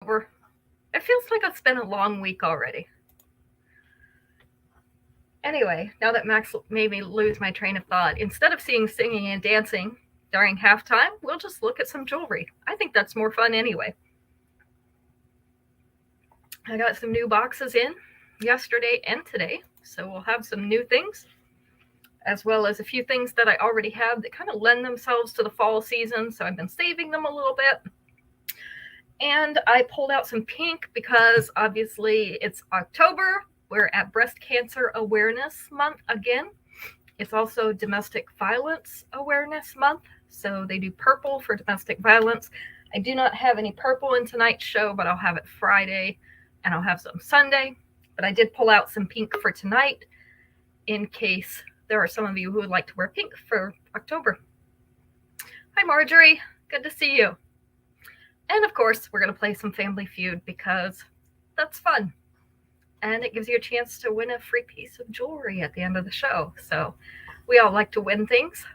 over. It feels like it's been a long week already. Anyway, now that Max made me lose my train of thought, instead of seeing singing and dancing during halftime, we'll just look at some jewelry. I think that's more fun anyway. I got some new boxes in yesterday and today, so we'll have some new things, as well as a few things that I already have that kind of lend themselves to the fall season, so I've been saving them a little bit. And I pulled out some pink because obviously it's October. We're at Breast Cancer Awareness Month again. It's also Domestic Violence Awareness Month, so they do purple for domestic violence. I do not have any purple in tonight's show, but I'll have it Friday, and I'll have some Sunday. But I did pull out some pink for tonight in case there are some of you who would like to wear pink for October. Hi, Marjorie. Good to see you. And of course, we're going to play some Family Feud because that's fun. And it gives you a chance to win a free piece of jewelry at the end of the show. So we all like to win things.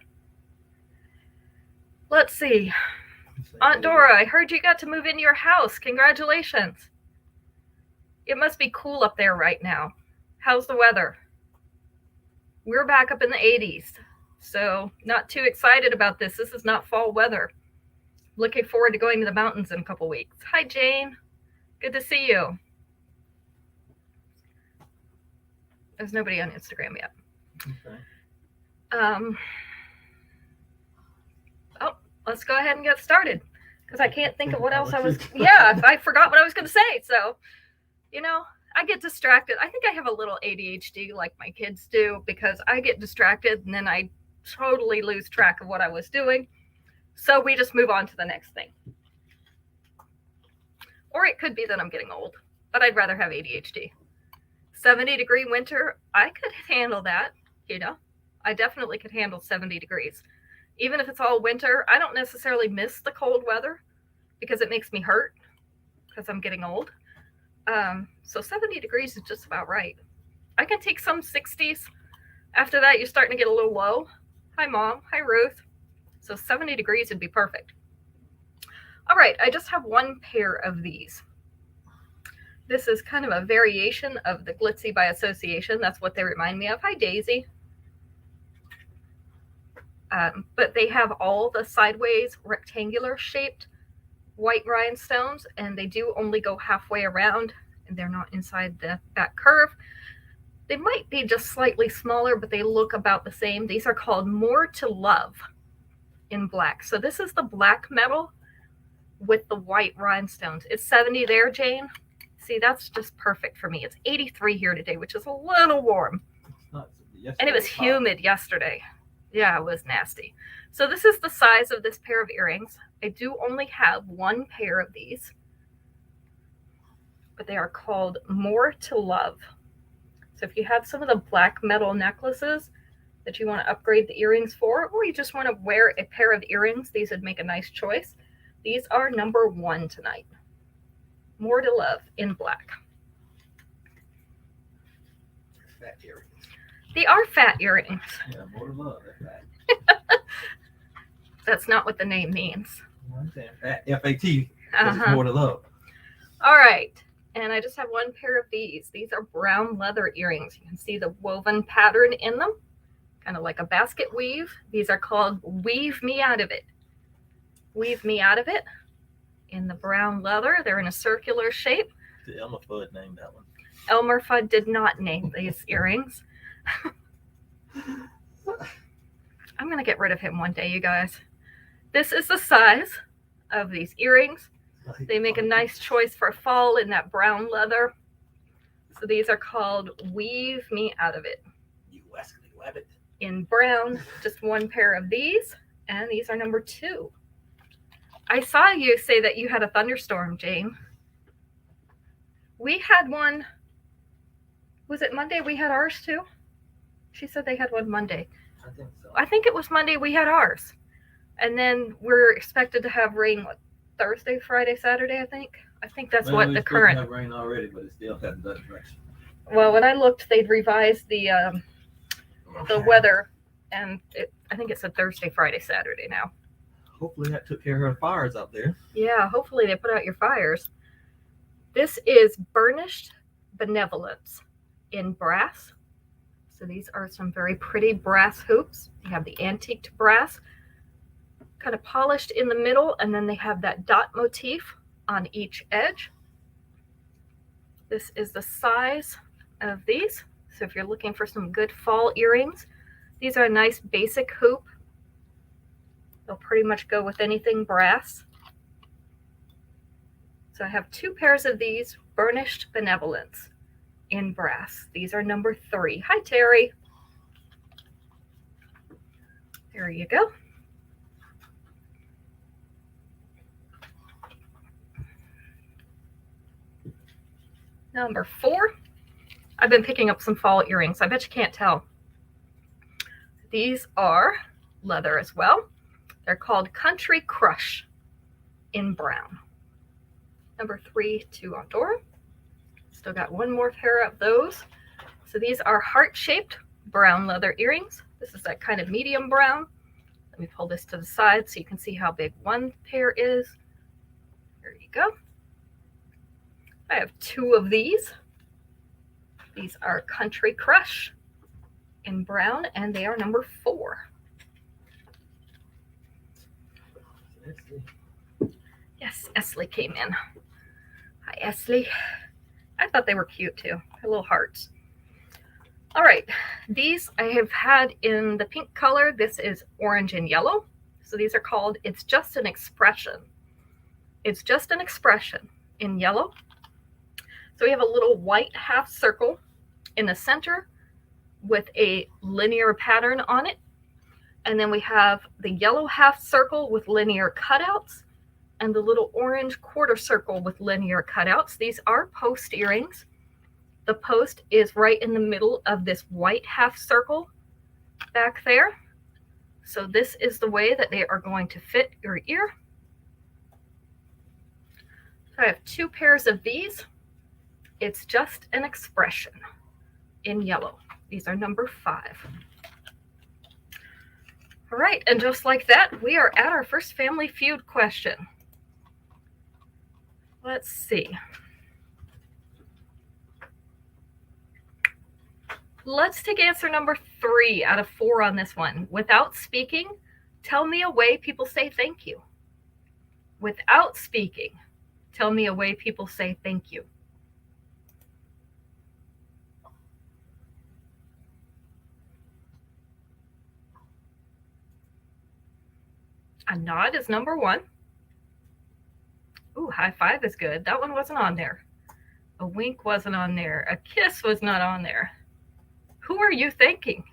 Let's see. Aunt Dora, I heard you got to move into your house. Congratulations. It must be cool up there right now. How's the weather? We're back up in the 80s. So not too excited about this. This is not fall weather. Looking forward to going to the mountains in a couple weeks. Hi, Jane. Good to see you. There's nobody on Instagram yet. Okay. Oh, let's go ahead and get started because I can't think of what else I was. Yeah, I forgot what I was going to say. So, I get distracted. I think I have a little ADHD like my kids do because I get distracted and then I totally lose track of what I was doing. So we just move on to the next thing. Or it could be that I'm getting old, but I'd rather have ADHD. 70-degree winter, I could handle that, I definitely could handle 70 degrees. Even if it's all winter, I don't necessarily miss the cold weather because it makes me hurt because I'm getting old. So 70 degrees is just about right. I can take some 60s. After that, you're starting to get a little low. Hi, Mom. Hi, Ruth. So 70 degrees would be perfect. All right, I just have one pair of these. This is kind of a variation of the Glitzy by Association. That's what they remind me of. Hi, Daisy. But they have all the sideways rectangular shaped white rhinestones, and they do only go halfway around, and they're not inside the back curve. They might be just slightly smaller, but they look about the same. These are called More to Love in black. So this is the black metal with the white rhinestones. It's 70 there, Jane. See, that's just perfect for me. It's 83 here today, which is a little warm. And it was humid yesterday. Yeah, it was nasty. So this is the size of this pair of earrings. I do only have one pair of these, but they are called More to Love. So if you have some of the black metal necklaces that you want to upgrade the earrings for, or you just want to wear a pair of earrings, these would make a nice choice. These are number 1 tonight. More to Love in black. Fat earrings. They are fat earrings. Yeah, More to Love. They're fat. That's not what the name means. I'm saying fat, F-A-T. It's More to Love. All right. And I just have one pair of these. These are brown leather earrings. You can see the woven pattern in them, kind of like a basket weave. These are called Weave Me Out of It. Weave Me Out of It in the brown leather. They're in a circular shape. Elmer Fudd named that one. Elmer Fudd did not name these earrings. I'm going to get rid of him one day, you guys. This is the size of these earrings. They make a nice choice for fall in that brown leather. So these are called Weave Me Out of It. You Wesley Wabbit. In brown, just one pair of these. And these are number 2. I saw you say that you had a thunderstorm, Jane. We had one. Was it Monday we had ours too? She said they had one Monday. I think so. I think it was Monday we had ours. And then we're expected to have rain Thursday, Friday, Saturday, I think. I think that's what the current. We have rain already, but it still hasn't done direction. Well, when I looked, they'd revised the weather, and I think it said Thursday, Friday, Saturday now. Hopefully that took care of her fires out there. Yeah, hopefully they put out your fires. This is Burnished Benevolence in brass. So these are some very pretty brass hoops. You have the antiqued brass, kind of polished in the middle, and then they have that dot motif on each edge. This is the size of these. So if you're looking for some good fall earrings, these are a nice basic hoop. They'll pretty much go with anything brass. So I have 2 pairs of these Burnished Benevolence in brass. These are number 3. Hi, Terry. There you go. Number 4. I've been picking up some fall earrings. I bet you can't tell. These are leather as well. They're called Country Crush in brown. Number 3 to Dora. Still got 1 more pair of those. So these are heart-shaped brown leather earrings. This is that kind of medium brown. Let me pull this to the side so you can see how big 1 pair is. There you go. I have 2 of these. These are Country Crush in brown, and they are number 4. Yes, Esley came in. Hi, Esley. I thought they were cute too. They're little hearts. All right, these I have had in the pink color. This is orange and yellow. So these are called It's Just an Expression. It's Just an Expression in yellow. So we have a little white half circle in the center with a linear pattern on it. And then we have the yellow half circle with linear cutouts and the little orange quarter circle with linear cutouts. These are post earrings. The post is right in the middle of this white half circle back there. So this is the way that they are going to fit your ear. So I have 2 pairs of these. It's Just an Expression in yellow. These are number 5. All right, and just like that, we are at our first Family Feud question. Let's see. Let's take answer number 3 out of 4 on this one. Without speaking, tell me a way people say thank you. Without speaking, tell me a way people say thank you. A nod is number 1. Ooh, high five is good. That one wasn't on there. A wink wasn't on there. A kiss was not on there. Who are you thanking?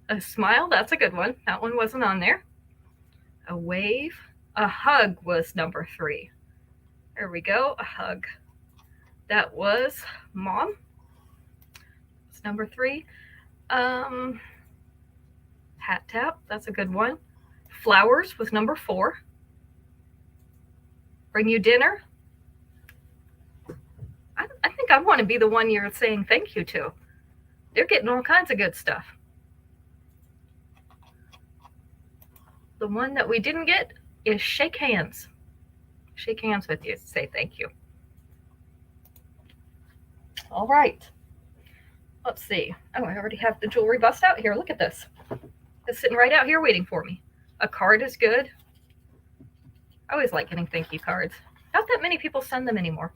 A smile, that's a good one. That one wasn't on there. A wave. A hug was number 3. There we go, a hug. That was Mom. It's number 3. Hat tap, that's a good one. Flowers was number 4. Bring you dinner. I think I want to be the one you're saying thank you to. They're getting all kinds of good stuff. The one that we didn't get is shake hands. Shake hands with you. Say thank you. All right. Let's see. Oh, I already have the jewelry bust out here. Look at this. It's sitting right out here waiting for me. A card is good. I always like getting thank you cards. Not that many people send them anymore.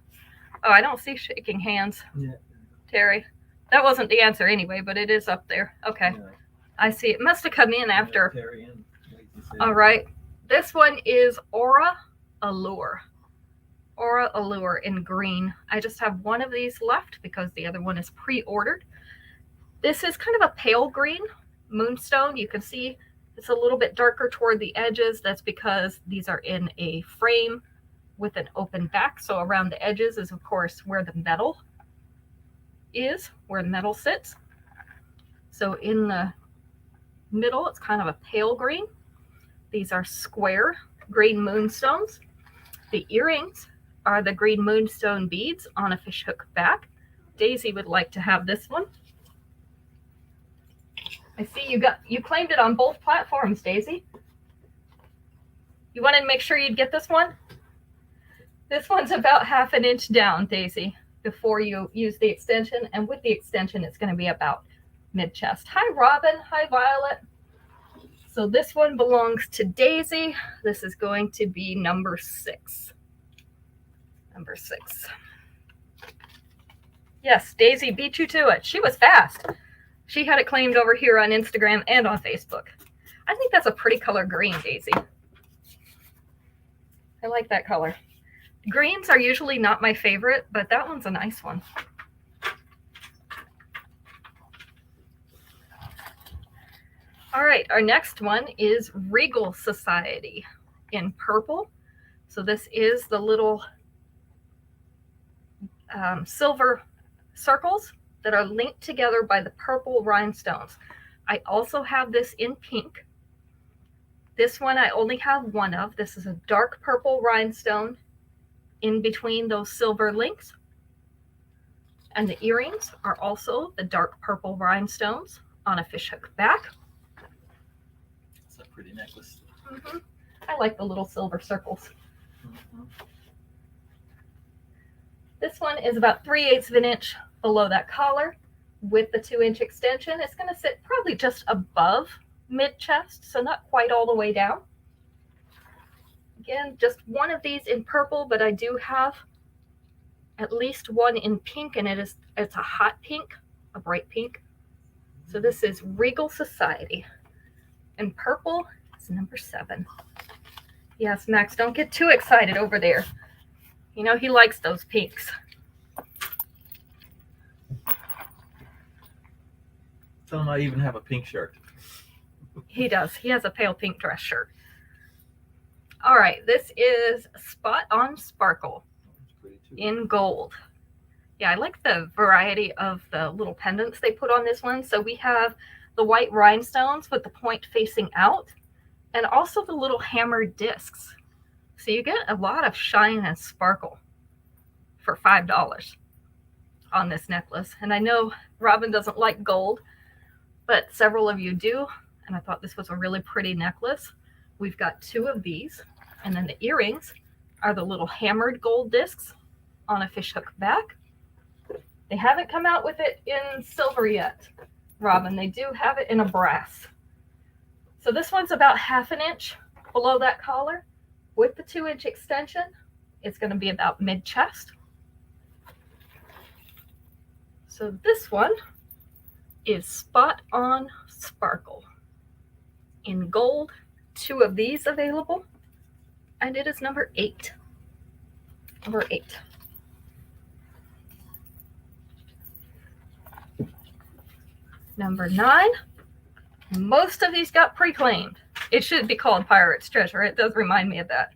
Oh, I don't see shaking hands. Yeah. Terry. That wasn't the answer anyway, but it is up there. Okay. Yeah. I see. It must have come in after. Yeah, all right. This one is Aura Allure. Aura Allure in green. I just have 1 of these left because the other one is pre-ordered. This is kind of a pale green moonstone. You can see it's a little bit darker toward the edges. That's because these are in a frame with an open back. So around the edges is, of course, where the metal is, where the metal sits. So in the middle, it's kind of a pale green. These are square green moonstones. The earrings are the green moonstone beads on a fishhook back. Daisy would like to have this one. I see you claimed it on both platforms, Daisy. You wanted to make sure you'd get this one? This one's about 1/2 inch down, Daisy, before you use the extension. And with the extension, it's going to be about mid-chest. Hi, Robin. Hi, Violet. So this one belongs to Daisy. This is going to be number 6. Number 6. Yes, Daisy beat you to it. She was fast. She had it claimed over here on Instagram and on Facebook. I think that's a pretty color green, Daisy. I like that color. Greens are usually not my favorite, but that one's a nice one. All right, our next one is Regal Society in purple. So this is the little silver circles that are linked together by the purple rhinestones. I also have this in pink. This one I only have one of. This is a dark purple rhinestone in between those silver links. And the earrings are also the dark purple rhinestones on a fishhook back. It's a pretty necklace. I like the little silver circles. This one is about 3/8 of an inch below that collar with the 2-inch extension. It's going to sit probably just above mid-chest, so not quite all the way down. Again, just one of these in purple, but I do have at least one in pink, and it's a hot pink, a bright pink. So this is Regal Society. And purple is number 7. Yes, Max, don't get too excited over there. You know, he likes those pinks. Tell him I even have a pink shirt. He does. He has a pale pink dress shirt. All right, this is Spot on Sparkle in gold. Yeah, I like the variety of the little pendants they put on this one. So we have the white rhinestones with the point facing out, and also the little hammered discs. So you get a lot of shine and sparkle for $5 on this necklace. And I know Robin doesn't like gold, but several of you do. And I thought this was a really pretty necklace. We've got 2 of these. And then the earrings are the little hammered gold discs on a fishhook back. They haven't come out with it in silver yet, Robin. They do have it in a brass. So this one's about 1/2 inch below that collar. With the 2-inch extension, it's going to be about mid-chest. So this one is Spot on Sparkle in gold. 2 of these available, and it is number 8. Number 8. Number 9. Most of these got pre-claimed. It should be called Pirate's Treasure. It does remind me of that.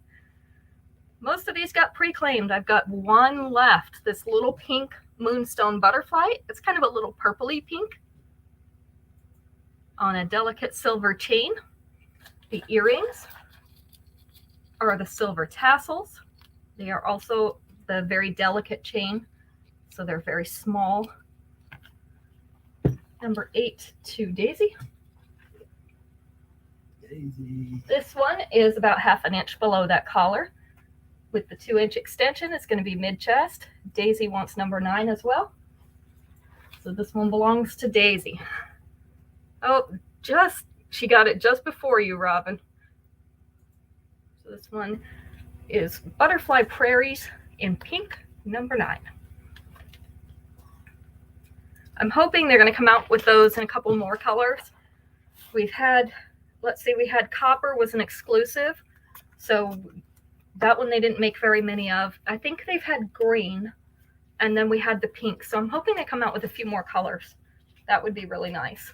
Most of these got pre-claimed. I've got one left. This little pink moonstone butterfly. It's kind of a little purpley pink on a delicate silver chain. The earrings are the silver tassels. They are also the very delicate chain, so they're very small. Number 8 to Daisy. This one is about 1/2 inch below that collar. With the 2-inch extension, it's going to be mid-chest. Daisy wants number 9 as well. So this one belongs to Daisy. Oh, she got it just before you, Robin. So this one is Butterfly Prairies in pink, number 9. I'm hoping they're going to come out with those in a couple more colors. We've had, let's see, we had copper was an exclusive. So that one they didn't make very many of. I think they've had green, and then we had the pink. So I'm hoping they come out with a few more colors. That would be really nice.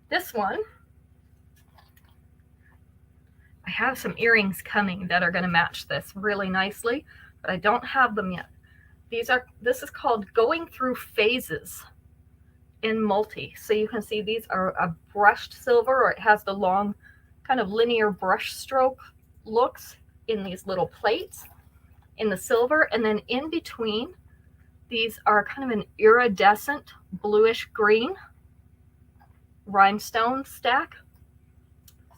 This one, I have some earrings coming that are going to match this really nicely, but I don't have them yet. This is called Going Through Phases in multi. So you can see these are a brushed silver, or it has the long kind of linear brush stroke looks in these little plates in the silver. And then in between, these are kind of an iridescent bluish green rhinestone stack.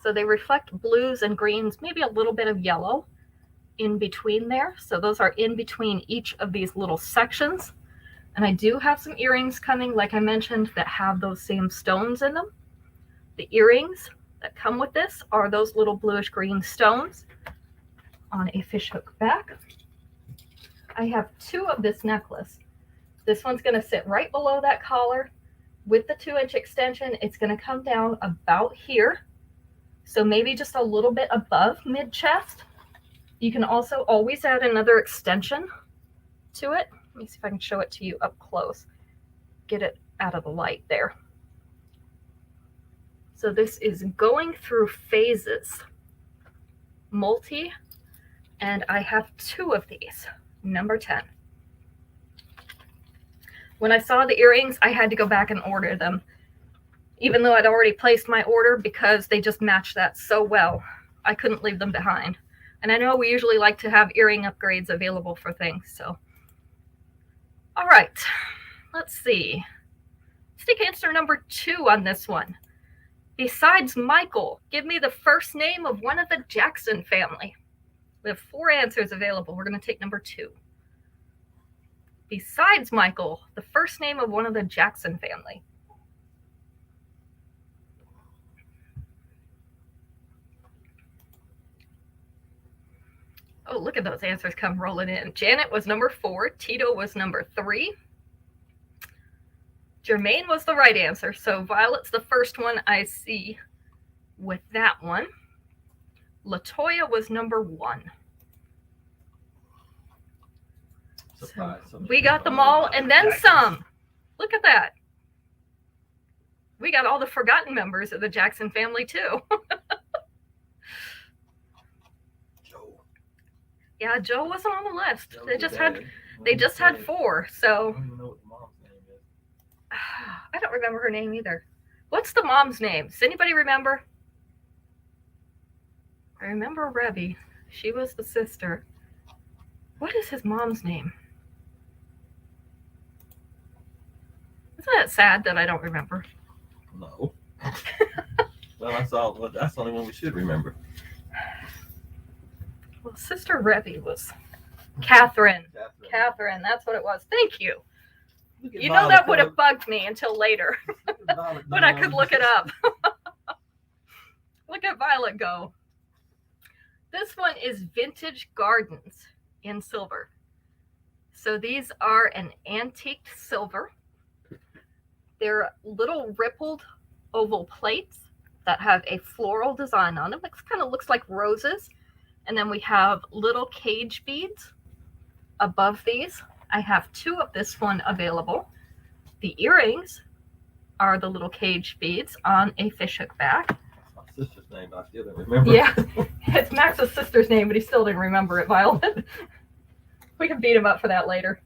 So they reflect blues and greens, maybe a little bit of yellow in between there. So those are in between each of these little sections. And I do have some earrings coming, like I mentioned, that have those same stones in them. The earrings that come with this are those little bluish green stones on a fishhook back. I have 2 of this necklace. This one's going to sit right below that collar with the 2-inch extension. It's going to come down about here. So maybe just a little bit above mid chest. You can also always add another extension to it. Let me see if I can show it to you up close. Get it out of the light there. So this is going through phases, multi, and I have 2 of these, number 10. When I saw the earrings, I had to go back and order them, even though I'd already placed my order, because they just matched that so well. I couldn't leave them behind. And I know we usually like to have earring upgrades available for things, so. All right, let's see. Let's take answer number 2 on this one. Besides Michael, give me the first name of one of the Jackson family. We have 4 answers available. We're going to take number 2. Besides Michael, the first name of one of the Jackson family. Oh, look at those answers come rolling in. Janet was number 4. Tito was number 3. Jermaine was the right answer. So Violet's the first one I see with that one. Latoya was number 1. So we got them all and then some. Look at that. We got all the forgotten members of the Jackson family too. Joe. Yeah, Joe wasn't on the list. Joe They was just the had daddy. they just had 4. I So don't even know what the mom's name is. I don't remember her name either. What's the mom's name? Does anybody remember? I remember Rebby. She was the sister. What is his mom's name? Isn't that sad that I don't remember? No. Well, that's the only one we should remember. Well, Sister Rebby was Catherine. Catherine, that's what it was. Thank you. You know that would have bugged me until later when I could look it up. Look at Violet go. This one is Vintage Gardens in silver. So these are an antiqued silver. They're little rippled oval plates that have a floral design on them. It kind of looks like roses. And then we have little cage beads above these. I have 2 of this one available. The earrings are the little cage beads on a fishhook back. That's my sister's name, I still don't remember. Yeah, it's Max's sister's name, but he still didn't remember it, Violet. We can beat him up for that later.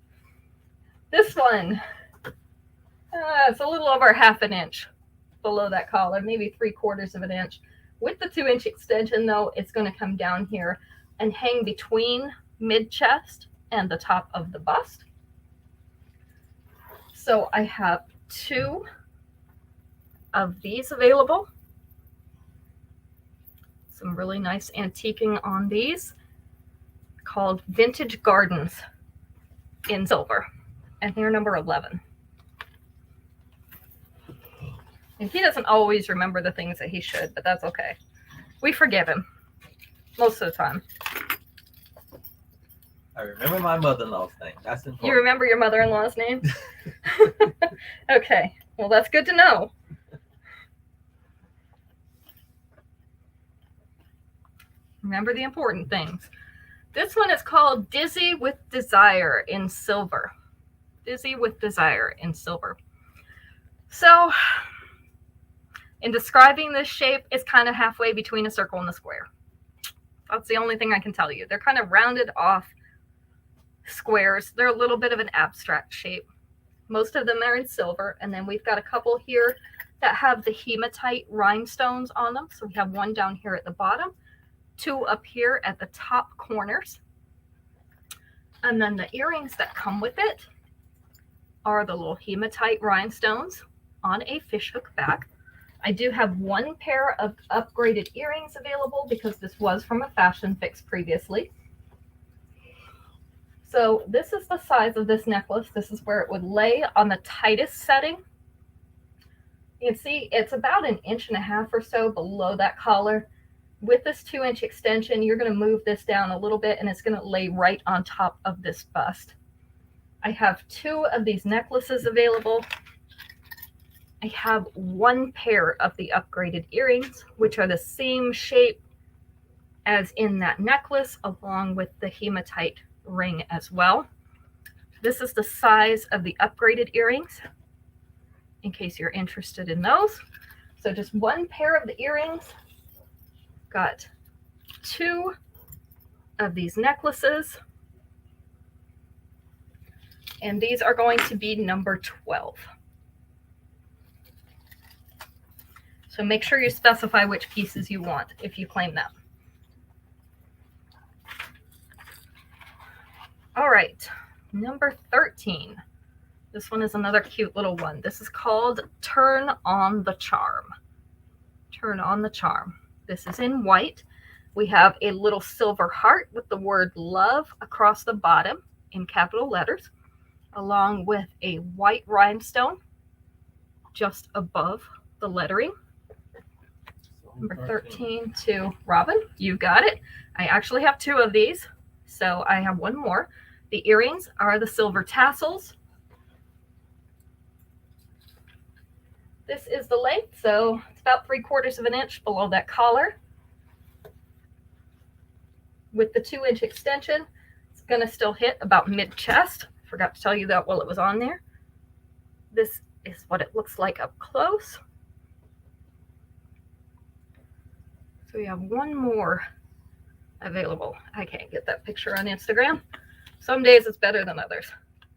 This one, it's a little over ½ an inch below that collar, maybe 3/4 of an inch. With the 2-inch extension, though, it's going to come down here and hang between mid-chest and the top of the bust. So I have 2 of these available. Some really nice antiquing on these, called Vintage Gardens in silver. And they're number 11. And he doesn't always remember the things that he should, but that's okay. We forgive him most of the time. I remember my mother-in-law's name. That's important. You remember your mother-in-law's name? Okay. Well, that's good to know. Remember the important things. This one is called Dizzy with Desire in silver. Dizzy with Desire in silver. So, in describing this shape, it's kind of halfway between a circle and a square. That's the only thing I can tell you. They're kind of rounded off squares. They're a little bit of an abstract shape. Most of them are in silver, and then we've got a couple here that have the hematite rhinestones on them. So we have one down here at the bottom, 2 up here at the top corners. And then the earrings that come with it are the little hematite rhinestones on a fishhook back. I do have one pair of upgraded earrings available because this was from a fashion fix previously. So this is the size of this necklace. This is where it would lay on the tightest setting. You can see it's about 1.5 inches or so below that collar. With this 2-inch extension, you're going to move this down a little bit and it's going to lay right on top of this bust. I have 2 of these necklaces available. I have 1 pair of the upgraded earrings, which are the same shape as in that necklace, along with the hematite ring as well. This is the size of the upgraded earrings, in case you're interested in those. So just 1 pair of the earrings. Got 2 of these necklaces. And these are going to be number 12. So make sure you specify which pieces you want if you claim them. All right, number 13. This one is another cute little one. This is called Turn on the Charm. Turn on the Charm. This is in white. We have a little silver heart with the word love across the bottom in capital letters, along with a white rhinestone just above the lettering. Number 13 to Robin. You got it. I actually have 2 of these, so I have 1 more. The earrings are the silver tassels. This is the length, so it's about 3/4 of an inch below that collar. With the 2-inch extension, it's going to still hit about mid-chest. Forgot to tell you that while it was on there. This is what it looks like up close. So we have 1 more available. I can't get that picture on Instagram. Some days it's better than others.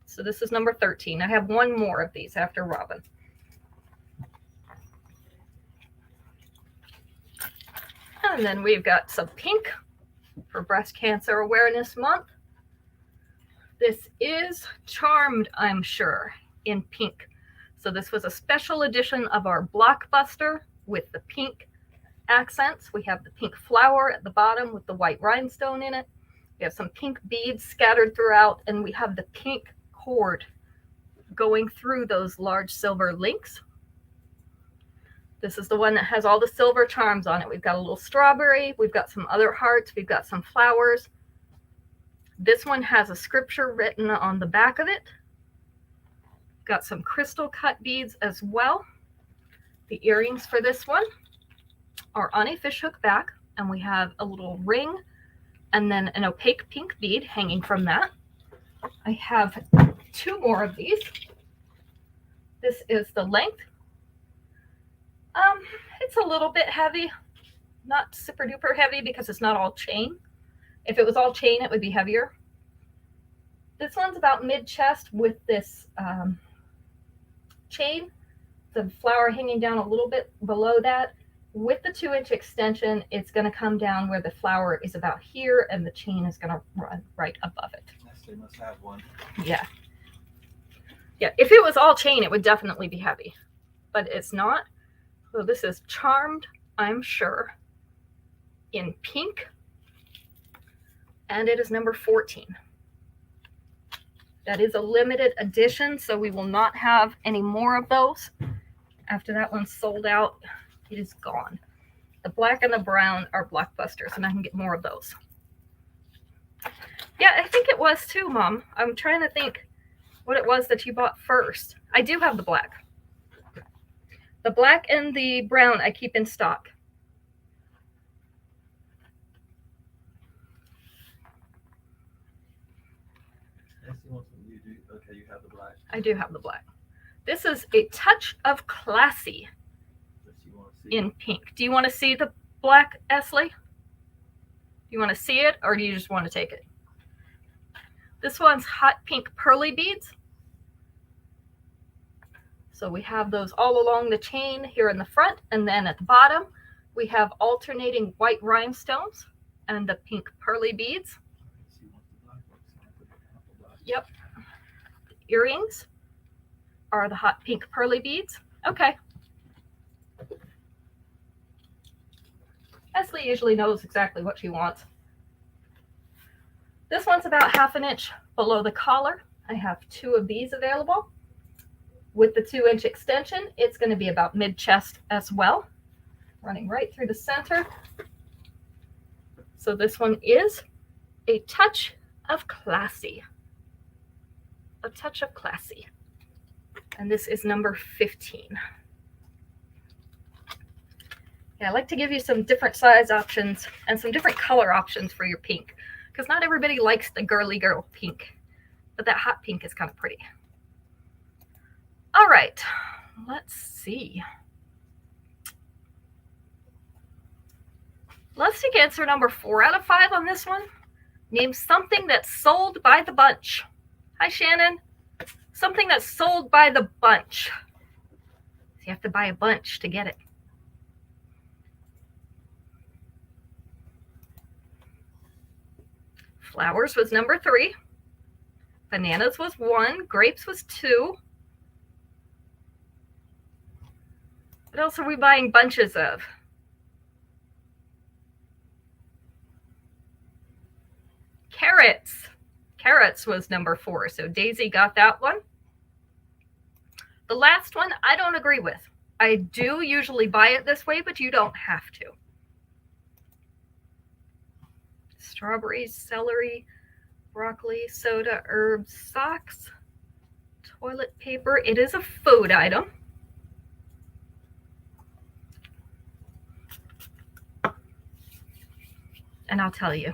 So this is number 13. I have 1 more of these after Robin. And then we've got some pink for Breast Cancer Awareness Month. This is Charmed, I'm sure, in pink. So this was a special edition of our blockbuster with the pink accents. We have the pink flower at the bottom with the white rhinestone in it. We have some pink beads scattered throughout, and we have the pink cord going through those large silver links. This is the one that has all the silver charms on it. We've got a little strawberry. We've got some other hearts. We've got some flowers. This one has a scripture written on the back of it. Got some crystal cut beads as well. The earrings for this one are on a fishhook back, and we have a little ring and then an opaque pink bead hanging from that. I have 2 more of these. This is the length. It's a little bit heavy, not super duper heavy because it's not all chain. If it was all chain, it would be heavier. This one's about mid-chest with this chain, the flower hanging down a little bit below that. With the 2-inch extension, it's going to come down where the flower is about here, and the chain is going to run right above it. They must have one. Yeah. Yeah, if it was all chain, it would definitely be heavy, but it's not. So this is Charmed, I'm sure, in pink, and it is number 14. That is a limited edition, so we will not have any more of those. After that one's sold out, it is gone. The black and the brown are blockbusters, and I can get more of those. Yeah, I think it was too, Mom. I'm trying to think what it was that you bought first. I do have the black. The black and the brown I keep in stock. Okay, you have the black. I do have the black. This is a touch of classy in pink. Do you want to see the black, Esley? Do you want to see it, or do you just want to take it? This one's hot pink pearly beads. So we have those all along the chain here in the front, and then at the bottom, we have alternating white rhinestones and the pink pearly beads. Yep. The earrings are the hot pink pearly beads. Okay. Esley usually knows exactly what she wants. This one's about 1/2 inch below the collar. I have 2 of these available. With the 2-inch extension, it's going to be about mid-chest as well, running right through the center. So this one is a touch of classy. A touch of classy. And this is number 15. Yeah, I like to give you some different size options and some different color options for your pink, because not everybody likes the girly girl pink, but that hot pink is kind of pretty. All right, let's see. Let's take answer number 4 out of 5 on this one. Name something that's sold by the bunch. Hi, Shannon. Something that's sold by the bunch. So you have to buy a bunch to get it. Flowers was number 3. Bananas was 1. Grapes was 2. What else are we buying bunches of? Carrots. Carrots was number 4. So Daisy got that one. The last one, I don't agree with. I do usually buy it this way, but you don't have to. Strawberries, celery, broccoli, soda, herbs, socks, toilet paper. It is a food item. And I'll tell you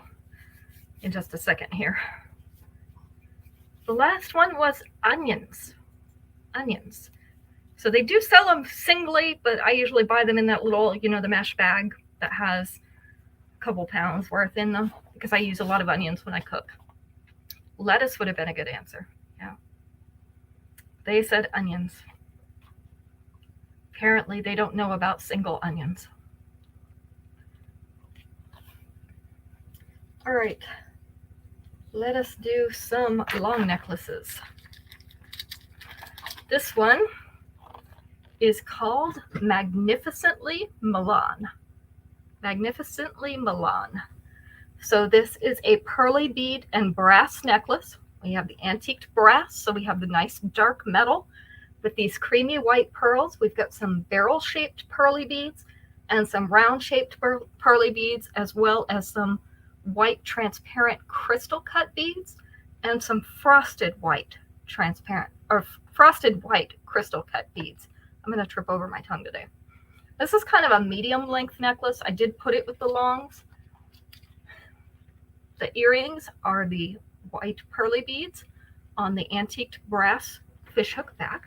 in just a second here. The last one was onions. Onions. So they do sell them singly, but I usually buy them in that little, you know, the mesh bag that has a couple pounds worth in them, because I use a lot of onions when I cook. Lettuce would have been a good answer. Yeah. They said onions. Apparently they don't know about single onions. All right. Let us do some long necklaces. This one is called Magnificently Milan. Magnificently Milan. So this is a pearly bead and brass necklace. We have the antiqued brass, so we have the nice dark metal with these creamy white pearls. We've got some barrel-shaped pearly beads and some round-shaped pearly beads, as well as some white transparent crystal cut beads and some frosted white transparent or frosted white crystal cut beads. I'm going to trip over my tongue today. This is kind of a medium length necklace. I did put it with the longs. The earrings are the white pearly beads on the antiqued brass fishhook back.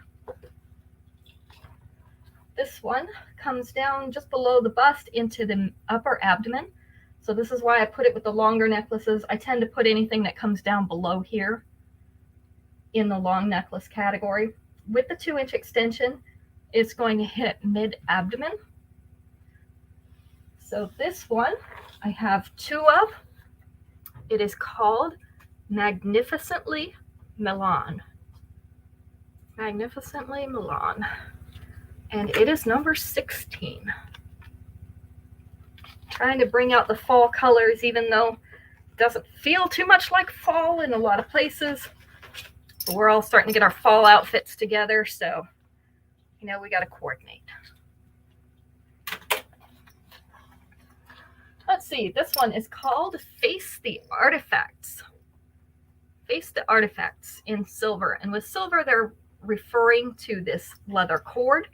This one comes down just below the bust into the upper abdomen. So this is why I put it with the longer necklaces. I tend to put anything that comes down below here in the long necklace category. With the 2-inch extension, it's going to hit mid-abdomen. So this one I have 2 of. It is called Magnificently Milan. Magnificently Milan. And it is number 16. Trying to bring out the fall colors, even though it doesn't feel too much like fall in a lot of places. But we're all starting to get our fall outfits together, so, you know, we got to coordinate. Let's see, this one is called Face the Artifacts. Face the Artifacts in silver. And with silver, they're referring to this leather cord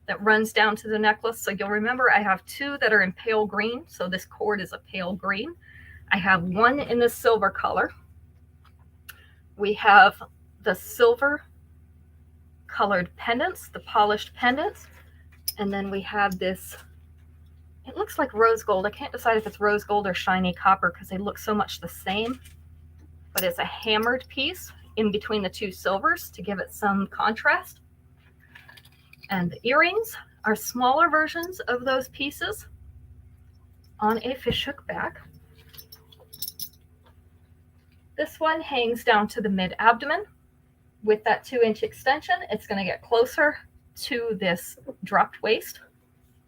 that runs down to the necklace. So you'll remember I have 2 that are in pale green. So this cord is a pale green. I have 1 in the silver color. We have the silver colored pendants, the polished pendants. And then we have this, it looks like rose gold. I can't decide if it's rose gold or shiny copper because they look so much the same. But it's a hammered piece in between the 2 silvers to give it some contrast. And the earrings are smaller versions of those pieces on a fishhook back. This one hangs down to the mid-abdomen. With that 2-inch extension, it's going to get closer to this dropped waist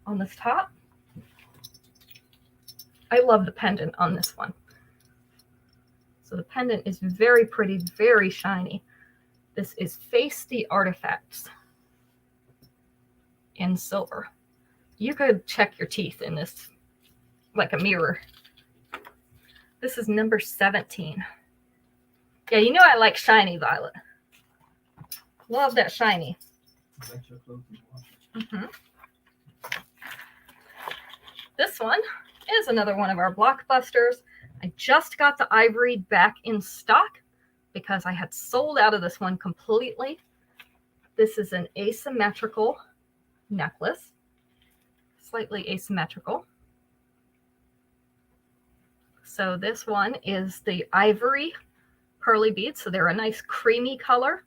on this top. I love the pendant on this one. So the pendant is very pretty, very shiny. This is Face the Artifacts in silver. You could check your teeth in this like a mirror. This is number 17. Yeah, you know I like shiny, Violet. Love that shiny. This one is another one of our blockbusters. I just got the ivory back in stock because I had sold out of this one completely. This is an asymmetrical necklace, slightly asymmetrical. So this one is the ivory pearly beads. So they're a nice creamy color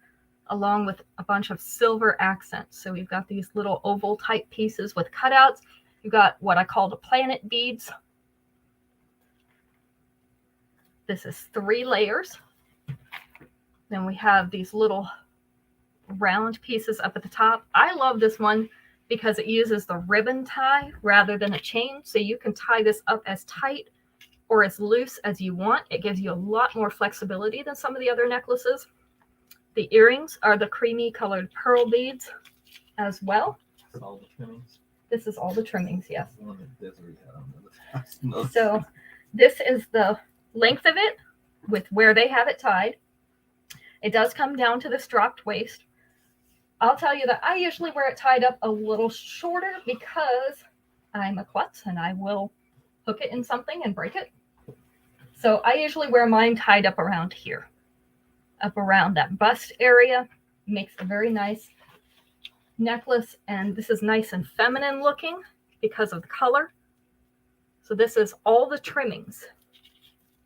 along with a bunch of silver accents. So we've got these little oval type pieces with cutouts. You've got what I call the planet beads. This is 3 layers. Then we have these little round pieces up at the top. I love this one because it uses the ribbon tie rather than a chain. So you can tie this up as tight or as loose as you want. It gives you a lot more flexibility than some of the other necklaces. The earrings are the creamy colored pearl beads as well. All the trimmings. This is all the trimmings, yes. No. So this is the length of it with where they have it tied. It does come down to this dropped waist. I'll tell you that I usually wear it tied up a little shorter because I'm a klutz and I will hook it in something and break it. So I usually wear mine tied up around here, up around that bust area. Makes a very nice necklace, and this is nice and feminine looking because of the color. So this is all the trimmings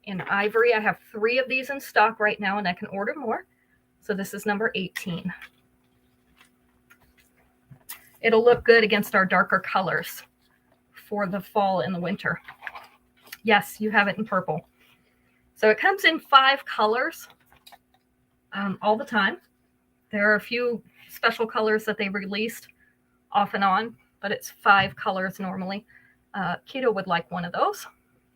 in ivory. I have 3 of these in stock right now, and I can order more. So this is number 18. It'll look good against our darker colors for the fall and the winter. Yes, you have it in purple. So it comes in 5 colors all the time. There are a few special colors that they released off and on, but it's 5 colors normally. Keto would like one of those.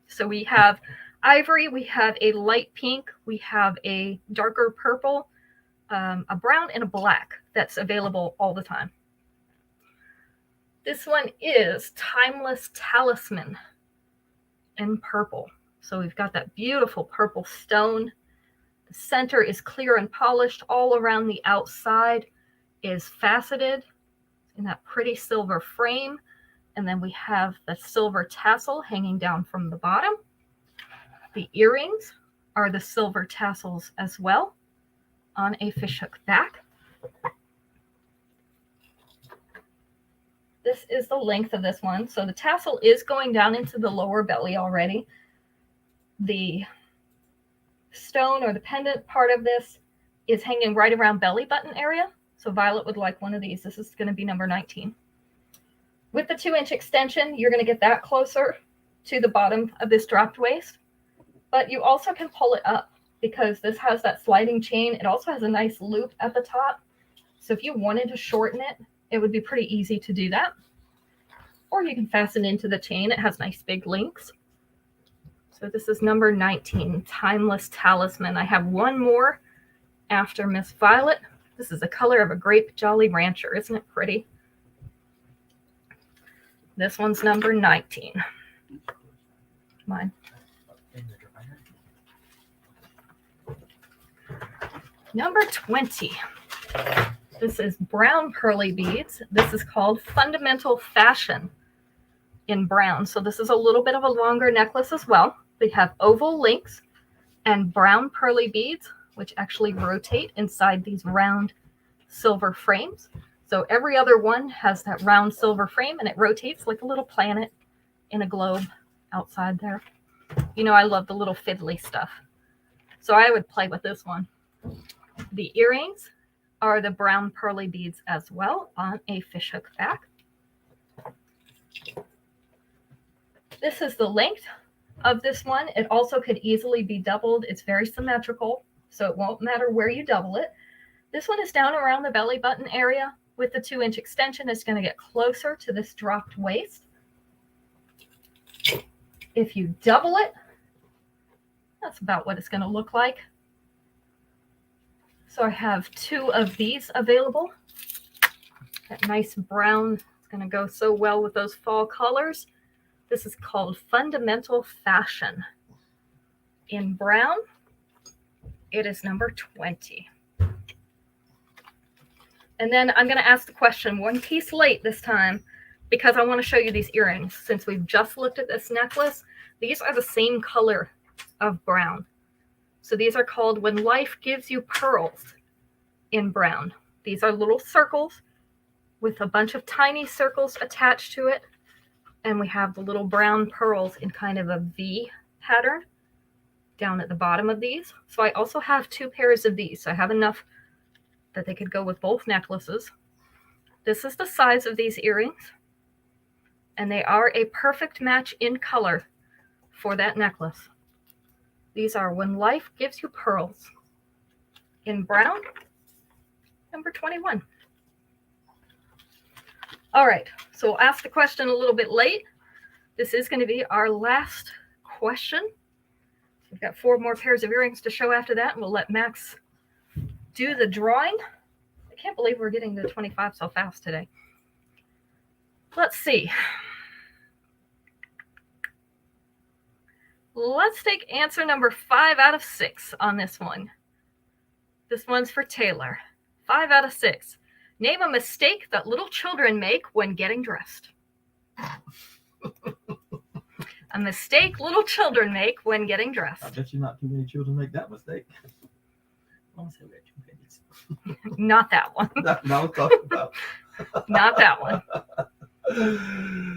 So we have ivory, we have a light pink, we have a darker purple, a brown, and a black that's available all the time. This one is Timeless Talisman in purple. So we've got that beautiful purple stone. The center is clear and polished. All around the outside is faceted in that pretty silver frame. And then we have the silver tassel hanging down from the bottom. The earrings are the silver tassels as well on a fishhook back. This is the length of this one. So the tassel is going down into the lower belly already. The stone or the pendant part of this is hanging right around belly button area. So Violet would like one of these. This is going to be number 19. With the 2-inch extension, you're going to get that closer to the bottom of this dropped waist. But you also can pull it up because this has that sliding chain. It also has a nice loop at the top. So if you wanted to shorten it, it would be pretty easy to do that. Or you can fasten into the chain. It has nice big links. So this is number 19, Timeless Talisman. I have one more after Miss Violet. This is the color of a grape Jolly Rancher. Isn't it pretty? This one's number 19. Mine. Number 20. This is brown pearly beads. This is called Fundamental Fashion in brown. So this is a little bit of a longer necklace as well. They have oval links and brown pearly beads, which actually rotate inside these round silver frames. So every other one has that round silver frame, and it rotates like a little planet in a globe outside there. You know, I love the little fiddly stuff. So I would play with this one. The earrings are the brown pearly beads as well on a fishhook back. This is the length of this one. It also could easily be doubled. It's very symmetrical, so it won't matter where you double it. This one is down around the belly button area. With the 2-inch extension, it's going to get closer to this dropped waist. If you double it, that's about what it's going to look like. So I have 2 of these available. That nice brown is going to go so well with those fall colors. This is called Fundamental Fashion. In brown, it is number 20. And then I'm going to ask the question one piece late this time because I want to show you these earrings. Since we've just looked at this necklace, these are the same color of brown. So these are called When Life Gives You Pearls in brown. These are little circles with a bunch of tiny circles attached to it. And we have the little brown pearls in kind of a V pattern down at the bottom of these. So I also have 2 pairs of these. So I have enough that they could go with both necklaces. This is the size of these earrings. And they are a perfect match in color for that necklace. These are When Life Gives You Pearls in brown, number 21. All right, so we'll ask the question a little bit late. This is going to be our last question. We've got 4 more pairs of earrings to show after that, and we'll let Max do the drawing. I can't believe we're getting to 25 so fast today. Let's see. Let's take answer number 5 out of 6 on this one. This one's for Taylor. 5 out of 6. Name a mistake that little children make when getting dressed. A mistake little children make when getting dressed. I bet you not too many children make that mistake. Not that one. That's what I was talking about. Not that one.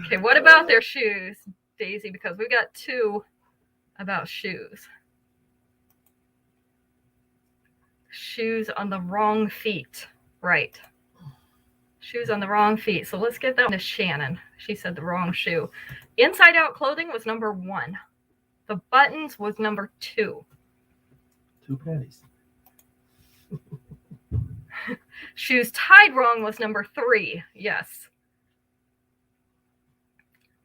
Okay, what about their shoes, Daisy? Because we got 2 about shoes. Shoes on the wrong feet. Right. Shoes on the wrong feet. So let's give that one to Shannon. She said the wrong shoe. Inside out clothing was number 1. The buttons was number 2. 2 panties. Shoes tied wrong was number 3. Yes.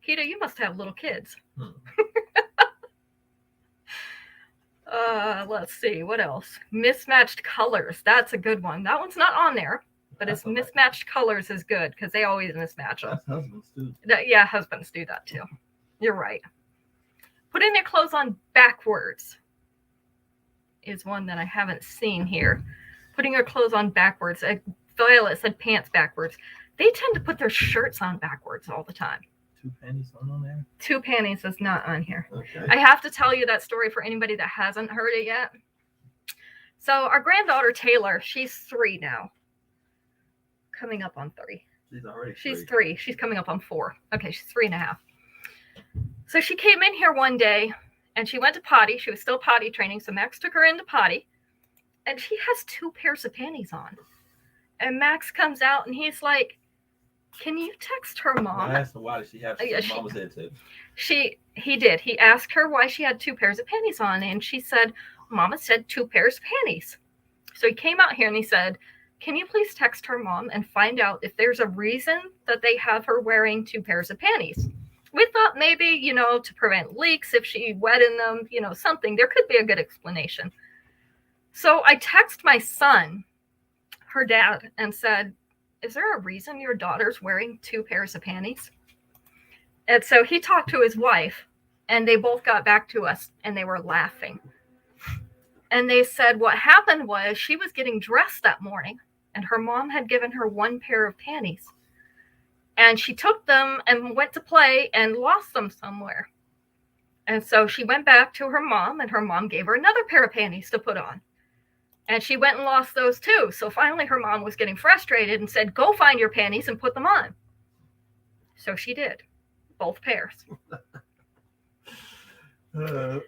Keita, you must have little kids. Let's see. What else? Mismatched colors. That's a good one. That one's not on there, but it's mismatched colors is good because they always mismatch them. That's husbands too. Yeah, husbands do that too. You're right. Putting their clothes on backwards is one that I haven't seen here. Putting your clothes on backwards. Violet said pants backwards. They tend to put their shirts on backwards all the time. 2 panties on there? 2 panties is not on here. Okay. I have to tell you that story for anybody that hasn't heard it yet. So our granddaughter Taylor, she's 3 now. Coming up on 3. She's 3. She's coming up on 4. Okay, she's 3.5. So she came in here one day and she went to potty. She was still potty training. So Max took her into potty and she has 2 pairs of panties on. And Max comes out and he's like, can you text her mom? I asked her why did she have Mama said too. He did. He asked her why she had 2 pairs of panties on, and she said, Mama said 2 pairs of panties. So he came out here and he said, can you please text her mom and find out if there's a reason that they have her wearing 2 pairs of panties? We thought maybe, to prevent leaks if she wet in them, something. There could be a good explanation. So I text my son, her dad, and said, is there a reason your daughter's wearing 2 pairs of panties? And so he talked to his wife, and they both got back to us, and they were laughing. And they said what happened was she was getting dressed that morning, and her mom had given her 1 pair of panties. And she took them and went to play and lost them somewhere. And so she went back to her mom, and her mom gave her another pair of panties to put on. And she went and lost those too. So finally her mom was getting frustrated and said, go find your panties and put them on. So she did. Both pairs.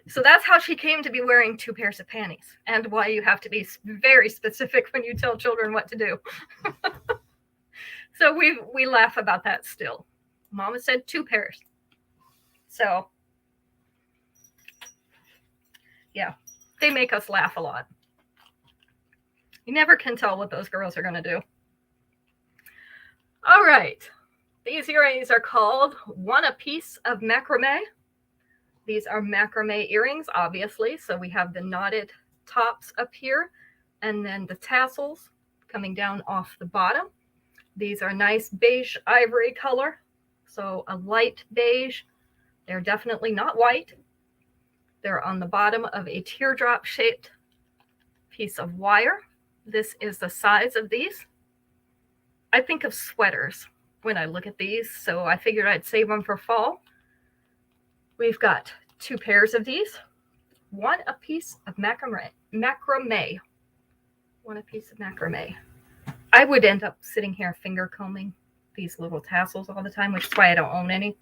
So that's how she came to be wearing 2 pairs of panties, and why you have to be very specific when you tell children what to do. So we laugh about that still. Mama said 2 pairs. So, yeah, they make us laugh a lot. You never can tell what those girls are going to do. All right. These earrings are called One a Piece of Macrame. These are macrame earrings, obviously. So we have the knotted tops up here and then the tassels coming down off the bottom. These are nice beige ivory color. So a light beige. They're definitely not white. They're on the bottom of a teardrop shaped piece of wire. This is the size of these. I think of sweaters when I look at these, so I figured I'd save them for fall. We've got 2 pairs of these. One a piece of macrame. One a piece of macrame. I would end up sitting here finger combing these little tassels all the time, which is why I don't own any.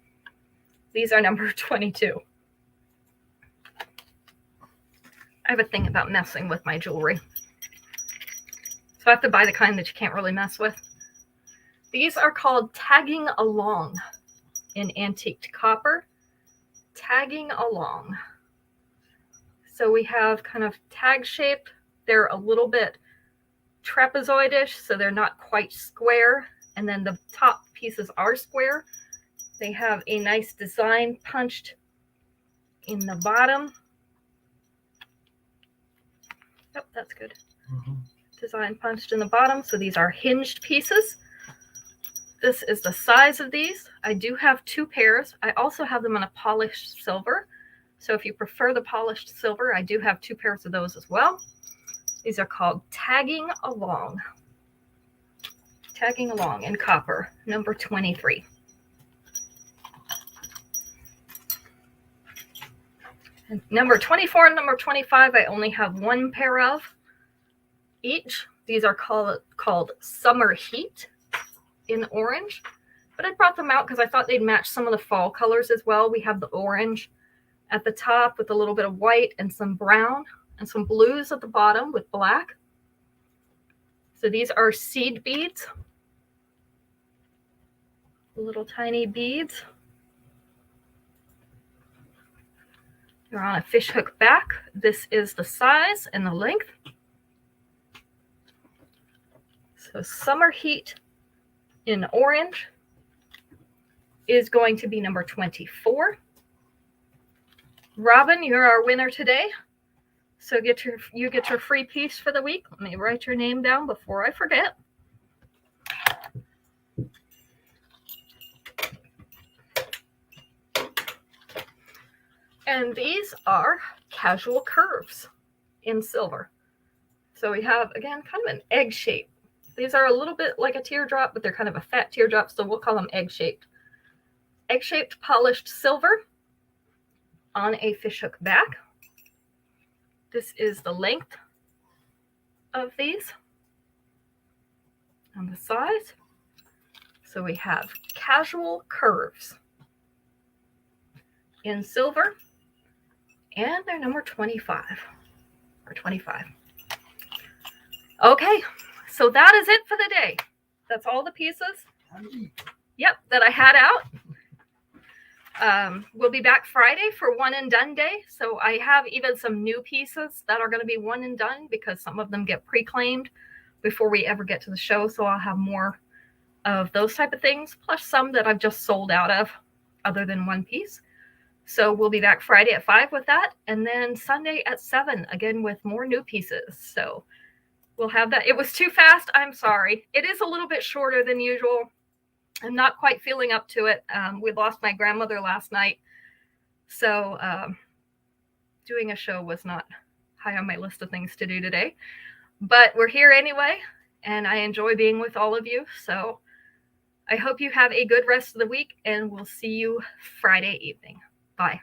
These are number 22. I have a thing about messing with my jewelry. So I have to buy the kind that you can't really mess with. These are called tagging along in antiqued copper. Tagging along. So we have kind of tag shaped. They're a little bit trapezoidish, so they're not quite square. And then the top pieces are square. They have a nice design punched in the bottom. Oh, that's good. Design punched in the bottom. So these are hinged pieces. This is the size of these. I do have 2 pairs. I also have them in a polished silver. So if you prefer the polished silver, I do have 2 pairs of those as well. These are called tagging along. Tagging along in copper, number 23. And number 24 and number 25, I only have 1 pair of each. These are called Summer Heat in orange. But I brought them out because I thought they'd match some of the fall colors as well. We have the orange at the top with a little bit of white and some brown and some blues at the bottom with black. So these are seed beads. Little tiny beads. They're on a fishhook back. This is the size and the length. So Summer Heat in orange is going to be number 24. Robin, you're our winner today. So you get your free piece for the week. Let me write your name down before I forget. And these are casual curves in silver. So we have, again, kind of an egg shape. These are a little bit like a teardrop, but they're kind of a fat teardrop, so we'll call them egg-shaped. Egg-shaped polished silver on a fishhook back. This is the length of these on the size. So we have casual curves in silver, and they're number 25 or 25. Okay, so that is it for the day. That's all the pieces. Yep, that I had out. We'll be back Friday for one and done day. So I have even some new pieces that are going to be one and done because some of them get pre-claimed before we ever get to the show. So I'll have more of those type of things, plus some that I've just sold out of other than one piece. So we'll be back Friday at 5 with that. And then Sunday at 7, again, with more new pieces. So we'll have that. It was too fast. I'm sorry. It is a little bit shorter than usual. I'm not quite feeling up to it. We lost my grandmother last night. So doing a show was not high on my list of things to do today. But we're here anyway, and I enjoy being with all of you. So I hope you have a good rest of the week, and we'll see you Friday evening. Bye.